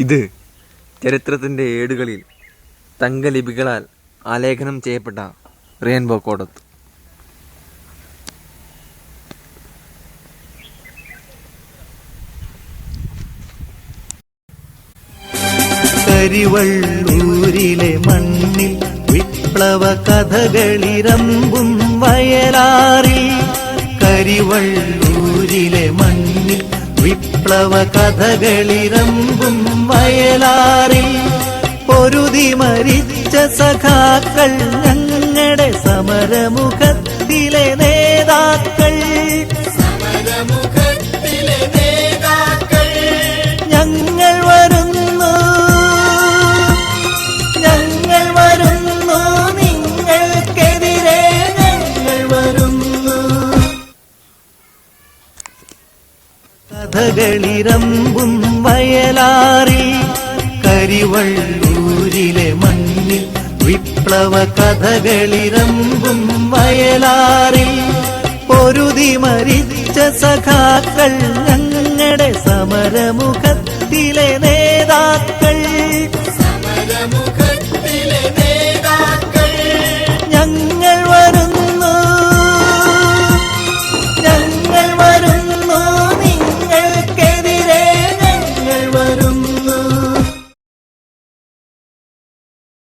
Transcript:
ഇത് ചരിത്രത്തിൻ്റെ ഏടുകളിൽ തങ്കലിപികളാൽ ആലേഖനം ചെയ്യപ്പെട്ട റെയിൻബോ കോടത്ത്. കരിവള്ളൂരിലെ മണ്ണിൽ വിപ്ലവ കഥകളിരമ്പും വയലാറിൽ, കരിവള്ളൂരിലെ മണ്ണിൽ വിപ്ലവ കഥകളിരമ്പും വയലാറിൽ, പൊരുതി മരിച്ച സഖാക്കൾ ഞങ്ങളുടെ സമരമുഖത്തിലെ നേതാക്കൾ, ഞങ്ങൾ വരുന്നു, ഞങ്ങൾ വരുന്നു, നിങ്ങൾക്കെതിരെ ഞങ്ങൾ വരുന്നു. കഥകളിരമ്പും വയലാറിൽ, കരിവള്ളൂരിലെ മണ്ണിൽ വിപ്ലവ കഥകളിരമ്പും വയലാറിൽ, പൊരുതി മരിച്ച സഖാക്കൾ ഞങ്ങളുടെ സമരമുഖത്തിലെ നേതാക്കൾ.